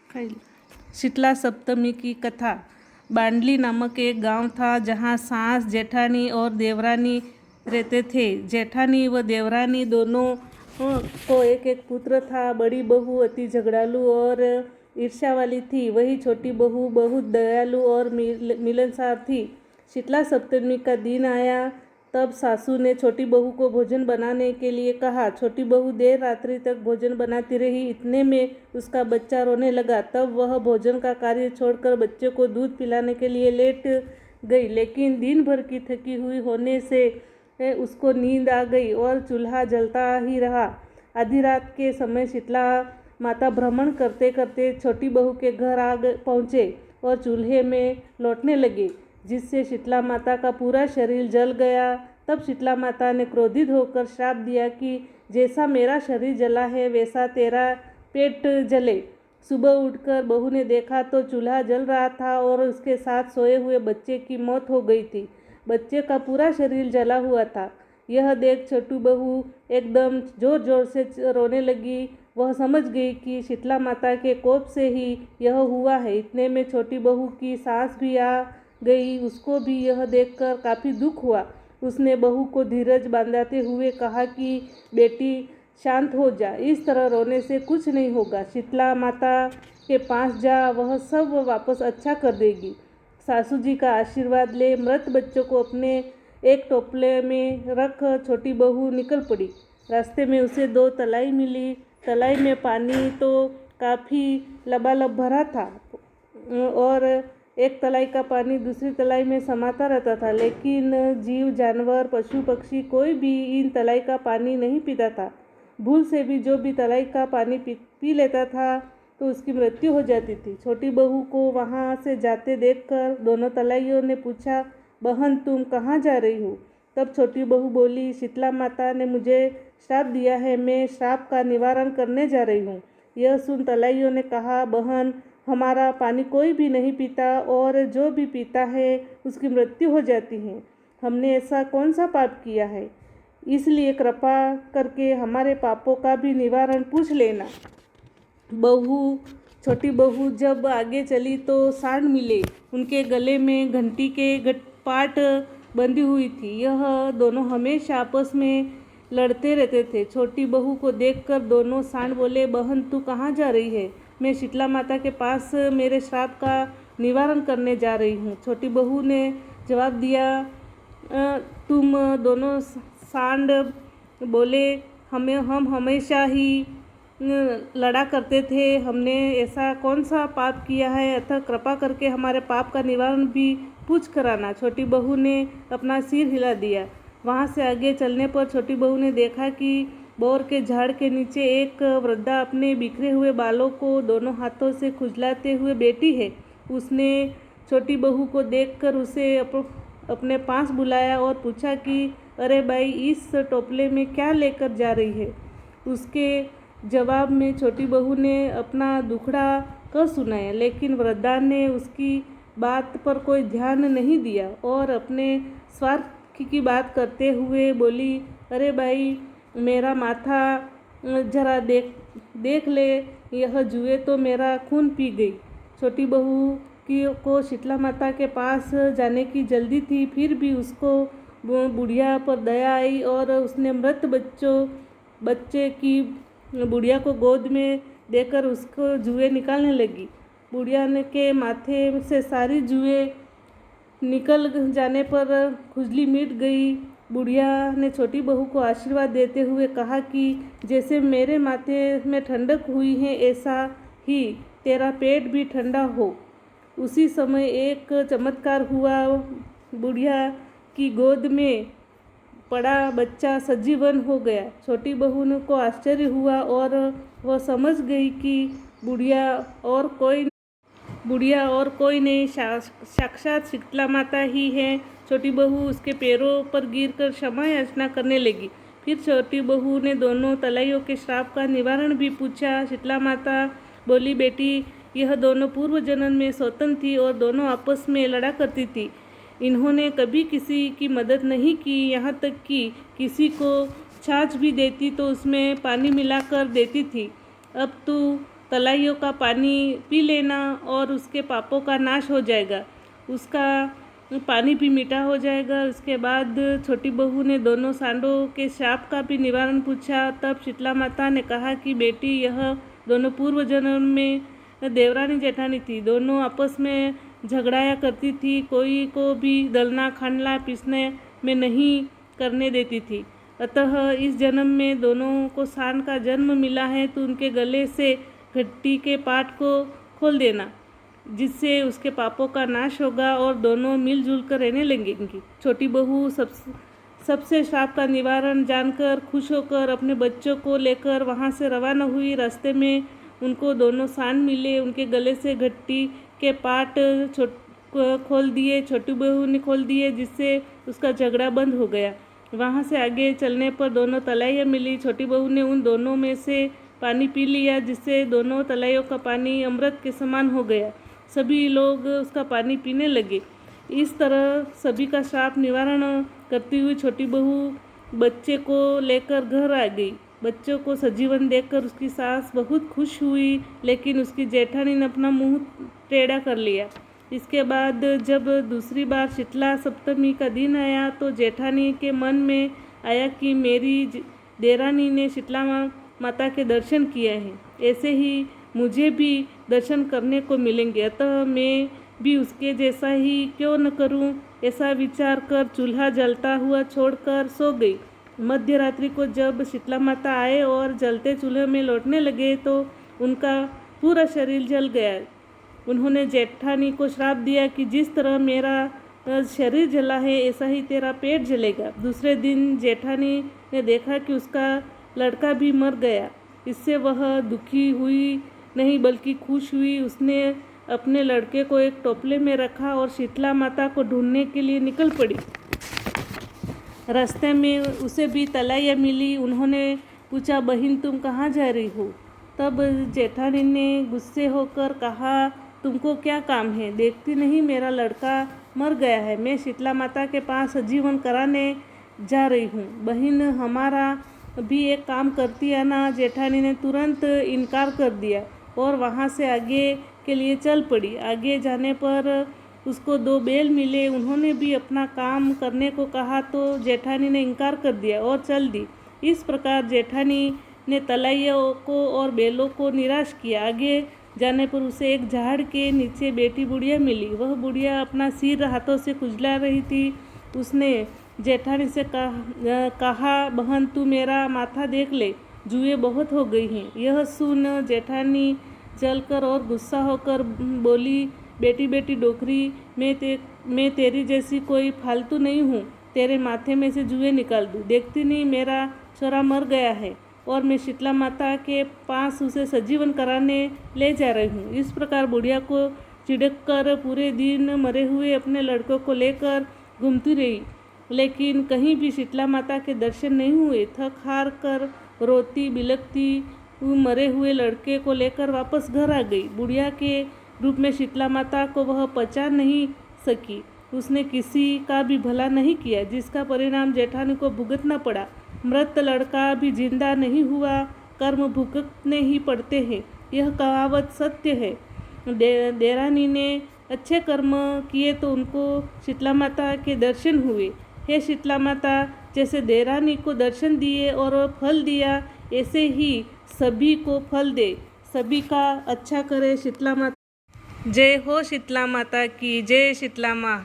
शीतला सप्तमी की कथा। बांडली नामक एक गांव था जहां सास, जेठानी और देवरानी रहते थे। जेठानी व देवरानी दोनों को एक एक पुत्र था। बड़ी बहू अति झगड़ालू और ईर्ष्या वाली थी, वही छोटी बहू बहुत दयालु और मिलनसार थी। शीतला सप्तमी का दिन आया तब सासू ने छोटी बहू को भोजन बनाने के लिए कहा। छोटी बहू देर रात्रि तक भोजन बनाती रही। इतने में उसका बच्चा रोने लगा। तब वह भोजन का कार्य छोड़कर बच्चे को दूध पिलाने के लिए लेट गई, लेकिन दिन भर की थकी हुई होने से उसको नींद आ गई और चूल्हा जलता ही रहा। आधी रात के समय शीतला माता भ्रमण करते करते छोटी बहू के घर पहुँचे और चूल्हे में लौटने लगे, जिससे शीतला माता का पूरा शरीर जल गया। तब शीतला माता ने क्रोधित होकर श्राप दिया कि जैसा मेरा शरीर जला है वैसा तेरा पेट जले। सुबह उठकर बहू ने देखा तो चूल्हा जल रहा था और उसके साथ सोए हुए बच्चे की मौत हो गई थी। बच्चे का पूरा शरीर जला हुआ था। यह देख छोटी बहू एकदम जोर जोर से रोने लगी। वह समझ गई कि शीतला माता के कोप से ही यह हुआ है। इतने में छोटी बहू की सास भी आ गई। उसको भी यह देखकर काफ़ी दुख हुआ। उसने बहू को धीरज बांधाते हुए कहा कि बेटी शांत हो जा, इस तरह रोने से कुछ नहीं होगा। शीतला माता के पास जा, वह सब वापस अच्छा कर देगी। सासू जी का आशीर्वाद ले मृत बच्चों को अपने एक टोपले में रख छोटी बहू निकल पड़ी। रास्ते में उसे 2 तलाई मिली। तलाई में पानी तो काफ़ी लबालब भरा था और एक तलाई का पानी दूसरी तलाई में समाता रहता था, लेकिन जीव जानवर, पशु पक्षी कोई भी इन तलाई का पानी नहीं पीता था। भूल से भी जो भी तलाई का पानी पी लेता था तो उसकी मृत्यु हो जाती थी। छोटी बहू को वहाँ से जाते देखकर दोनों तलाइयों ने पूछा, बहन तुम कहाँ जा रही हो? तब छोटी बहू बोली, शीतला माता ने मुझे श्राप दिया है, मैं श्राप का निवारण करने जा रही हूँ। यह सुन तलाइयों ने कहा, बहन हमारा पानी कोई भी नहीं पीता और जो भी पीता है उसकी मृत्यु हो जाती है। हमने ऐसा कौन सा पाप किया है? इसलिए कृपा करके हमारे पापों का भी निवारण पूछ लेना। छोटी बहू जब आगे चली तो सांड मिले। उनके गले में घंटी के पाट बंधी हुई थी। यह दोनों हमेशा आपस में लड़ते रहते थे। छोटी बहू को देखकर दोनों सांड बोले, बहन तू कहाँ जा रही है? मैं शीतला माता के पास मेरे श्राप का निवारण करने जा रही हूँ। छोटी बहू ने जवाब दिया, तुम दोनों सांड बोले, हम हमेशा ही लड़ा करते थे। हमने ऐसा कौन सा पाप किया है? अतः कृपा करके हमारे पाप का निवारण भी पूछ कराना। छोटी बहू ने अपना सिर हिला दिया। वहाँ से आगे चलने पर छोटी बहू ने देखा कि बोर के झाड़ के नीचे एक वृद्धा अपने बिखरे हुए बालों को दोनों हाथों से खुजलाते हुए बैठी है। उसने छोटी बहू को देखकर उसे अपने पास बुलाया और पूछा कि अरे भाई, इस टोपले में क्या लेकर जा रही है? उसके जवाब में छोटी बहू ने अपना दुखड़ा कह सुनाया, लेकिन वृद्धा ने उसकी बात पर कोई ध्यान नहीं दिया और अपने स्वार्थ की बात करते हुए बोली, अरे भाई, मेरा माथा जरा देख ले, यह जुए तो मेरा खून पी गई। छोटी बहू को शीतला माता के पास जाने की जल्दी थी, फिर भी उसको बुढ़िया पर दया आई और उसने मृत बच्चे की बुढ़िया को गोद में देकर उसको जुए निकालने लगी। बुढ़िया के माथे से सारी जुए निकल जाने पर खुजली मिट गई। बुढ़िया ने छोटी बहू को आशीर्वाद देते हुए कहा कि जैसे मेरे माथे में ठंडक हुई है, ऐसा ही तेरा पेट भी ठंडा हो। उसी समय एक चमत्कार हुआ। बुढ़िया की गोद में पड़ा बच्चा सजीवन हो गया। छोटी बहू को आश्चर्य हुआ और वह समझ गई कि बुढ़िया और कोई नहीं, साक्षात शीतला माता ही है। छोटी बहू उसके पैरों पर गिरकर क्षमा याचना करने लगी। फिर छोटी बहू ने दोनों तलाइयों के श्राप का निवारण भी पूछा। शीतला माता बोली, बेटी, यह दोनों पूर्व जन्म में स्वतंत्र थी और दोनों आपस में लड़ा करती थी। इन्होंने कभी किसी की मदद नहीं की, यहाँ तक कि किसी को छाछ भी देती तो उसमें पानी मिलाकर देती थी। अब तू तलाइयों का पानी पी लेना और उसके पापों का नाश हो जाएगा, उसका पानी भी मीठा हो जाएगा। उसके बाद छोटी बहू ने दोनों सांडों के शाप का भी निवारण पूछा। तब शीतला माता ने कहा कि बेटी, यह दोनों पूर्व जन्म में देवरानी जेठानी थी। दोनों आपस में झगड़ाया करती थी, कोई को भी दलना खांडला पीसने में नहीं करने देती थी। अतः इस जन्म में दोनों को सांड का जन्म मिला है, तो उनके गले से घट्टी के पाट को खोल देना, जिससे उसके पापों का नाश होगा और दोनों मिलजुल कर रहने लगेंगी। छोटी बहू सबसे श्राप का निवारण जानकर खुश होकर अपने बच्चों को लेकर वहाँ से रवाना हुई। रास्ते में उनको दोनों सांड मिले, उनके गले से घट्टी के पाट खोल दिए, छोटी बहू ने खोल दिए, जिससे उसका झगड़ा बंद हो गया। वहाँ से आगे चलने पर दोनों तलाइयाँ मिली। छोटी बहू ने उन दोनों में से पानी पी लिया, जिससे दोनों तलाइयों का पानी अमृत के समान हो गया। सभी लोग उसका पानी पीने लगे। इस तरह सभी का श्राप निवारण करती हुई छोटी बहू बच्चे को लेकर घर आ गई। बच्चों को सजीवन देखकर उसकी सास बहुत खुश हुई, लेकिन उसकी जेठानी ने अपना मुंह टेढ़ा कर लिया। इसके बाद जब दूसरी बार शीतला सप्तमी का दिन आया, तो जेठानी के मन में आया कि मेरी देरानी ने शीतला माता के दर्शन किए हैं, ऐसे ही मुझे भी दर्शन करने को मिलेंगे, अतः मैं भी उसके जैसा ही क्यों न करूं। ऐसा विचार कर चूल्हा जलता हुआ छोड़कर सो गई। मध्य रात्रि को जब शीतला माता आए और जलते चूल्हे में लौटने लगे, तो उनका पूरा शरीर जल गया। उन्होंने जेठानी को श्राप दिया कि जिस तरह मेरा शरीर जला है, ऐसा ही तेरा पेट जलेगा। दूसरे दिन जेठानी ने देखा कि उसका लड़का भी मर गया। इससे वह दुखी हुई नहीं, बल्कि खुश हुई। उसने अपने लड़के को एक टोपले में रखा और शीतला माता को ढूंढने के लिए निकल पड़ी। रास्ते में उसे भी तलाइयाँ मिली। उन्होंने पूछा, बहन तुम कहाँ जा रही हो? तब जेठानी ने गुस्से होकर कहा, तुमको क्या काम है? देखती नहीं मेरा लड़का मर गया है, मैं शीतला माता के पास जीवन कराने जा रही हूँ। बहन हमारा भी एक काम करती है ना? जेठानी ने तुरंत इनकार कर दिया और वहाँ से आगे के लिए चल पड़ी। आगे जाने पर उसको 2 बैल मिले। उन्होंने भी अपना काम करने को कहा, तो जेठानी ने इनकार कर दिया और चल दी। इस प्रकार जेठानी ने तलाइयों को और बैलों को निराश किया। आगे जाने पर उसे एक झाड़ के नीचे बेटी बुढ़िया मिली। वह बुढ़िया अपना सिर हाथों से खुजला रही थी। उसने जेठानी से कहा, बहन तू मेरा माथा देख ले, जुएँ बहुत हो गई हैं। यह सुन जेठानी जलकर और गुस्सा होकर बोली, बेटी बेटी डोकरी, मैं तेरी जैसी कोई फालतू नहीं हूँ, तेरे माथे में से जुएँ निकाल दूँ। देखती नहीं मेरा छोरा मर गया है और मैं शीतला माता के पास उसे सजीवन कराने ले जा रही हूँ। इस प्रकार बुढ़िया को चिढ़क कर पूरे दिन मरे हुए अपने लड़कों को लेकर घूमती रही, लेकिन कहीं भी शीतला माता के दर्शन नहीं हुए। थक हार कर रोती बिलखती मरे हुए लड़के को लेकर वापस घर आ गई। बुढ़िया के रूप में शीतला माता को वह पहचान नहीं सकी। उसने किसी का भी भला नहीं किया, जिसका परिणाम जेठानी को भुगतना पड़ा। मृत लड़का भी जिंदा नहीं हुआ, कर्म भुगतने ही पड़ते हैं, यह कहावत सत्य है। देरानी ने अच्छे कर्म किए तो उनको शीतला माता के दर्शन हुए। हे शीतला माता, जैसे देरानी को दर्शन दिए और फल दिया, ऐसे ही सभी को फल दे, सभी का अच्छा करे। शीतला माता जय हो। शीतला माता की जय। शीतला माँ।